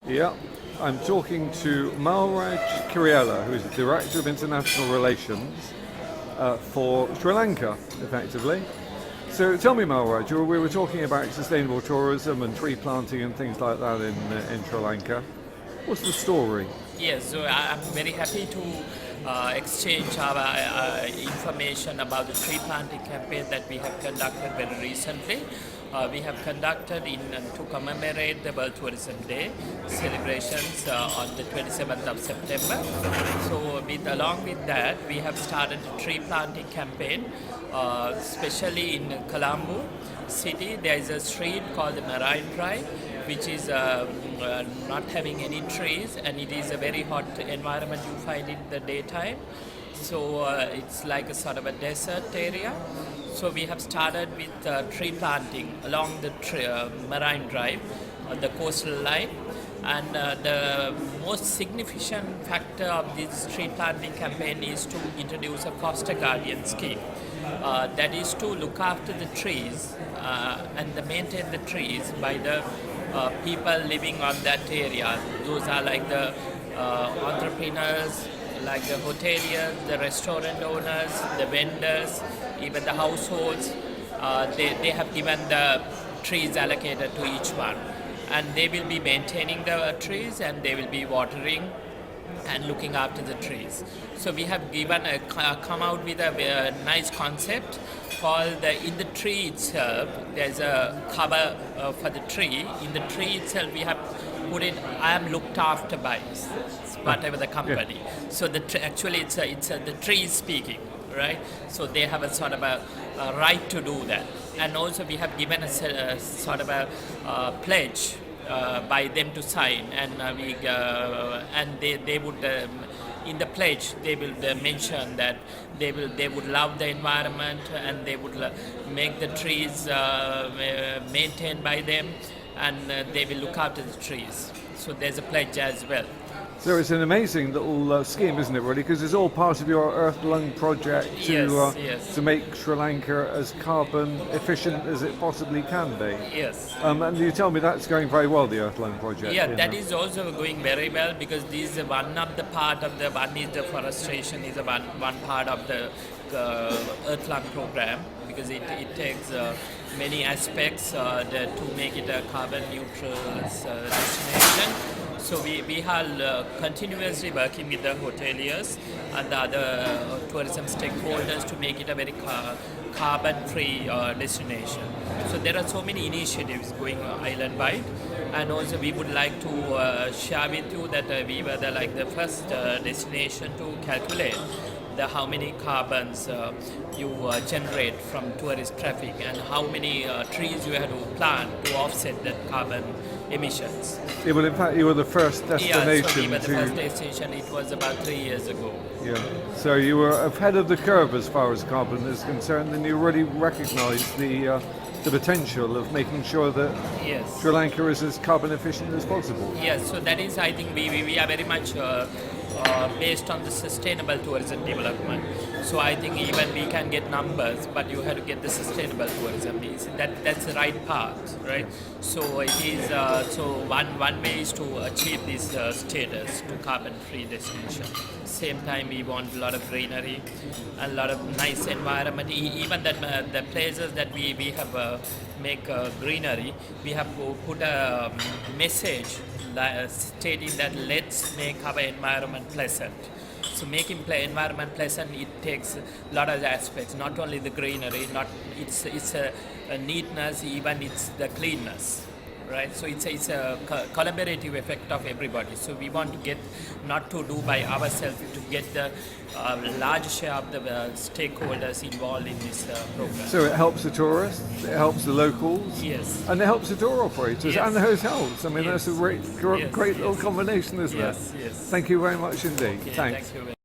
Yeah, I'm talking to Malraj Kiriella, who is the Director of International Relations for Sri Lanka, effectively. So tell me, Malraj, we were talking about sustainable tourism and tree planting and things like that in Sri Lanka. What's the story? Yes, so I'm very happy to exchange our information about the tree planting campaign that we have conducted very recently. We have conducted to commemorate the World Tourism Day celebrations on the 27th of September. So along with that, we have started a tree planting campaign, especially in Colombo city. There is a street called the Marine Drive, which is not having any trees, and it is a very hot environment you find in the daytime. So it's like a sort of a desert area. So we have started with tree planting along the Marine Drive on the coastal line. And the most significant factor of this tree planting campaign is to introduce a foster guardian scheme. That is to look after the trees and maintain the trees by the people living on that area. Those are like the entrepreneurs, like the hoteliers, the restaurant owners, the vendors, even the households. They have given the trees allocated to each one, and they will be maintaining the trees, and they will be watering and looking after the trees. So we have come out with a nice concept called in the tree itself. There's a cover for the tree. In the tree itself, we have put it, I am looked after by whatever the company. Yeah. So actually it's the tree is speaking, right? So they have a sort of a right to do that. And also we have given a sort of a pledge by them to sign, and they would in the pledge they will mention that they would love the environment, and they would make the trees maintained by them, and they will look after the trees. So there's a pledge as well. So it's an amazing little scheme, isn't it, really? Because it's all part of your Earth Lung project to make Sri Lanka as carbon efficient as it possibly can be. Yes. And you tell me that's going very well, the Earth Lung project. Yeah, that is also going very well, because this is one of the part of the one is deforestation is one part of the Earth Lung program, because it takes many aspects to make it a carbon neutral destination. So we are continuously working with the hoteliers and the other tourism stakeholders to make it a very carbon-free destination. So there are so many initiatives going island-wide, and also we would like to share with you that we were the first destination to calculate how many carbons you generate from tourist traffic, and how many trees you have to plant to offset that carbon emissions. Yeah, well, in fact, you were the first destination. Yeah, so we were the first destination. It was about 3 years ago. Yeah, so you were ahead of the curve as far as carbon is concerned, and you already recognised the potential of making sure that Sri Lanka is as carbon efficient as possible. Yes, so that is, I think we are very much based on the sustainable tourism development. So I think even we can get numbers, but you have to get the sustainable tourism. That's the right path, right? So it is. So one way is to achieve this status to carbon-free destination. Same time, we want a lot of greenery, a lot of nice environment. Even that the places that we have make greenery, we have put a message stating that let's make our environment pleasant. So making environment pleasant, it takes a lot of aspects, not only the greenery, it's a neatness, even it's the cleanness, right? So it's a collaborative effect of everybody. So we want to get, not to do by ourselves, to get the large share of the stakeholders involved in this program. So it helps the tourists, it helps the locals, and it helps the tour operators and the hotels. I mean, that's a great little combination, isn't it? Yes. Thank you very much indeed. Okay, Thanks. Thank you.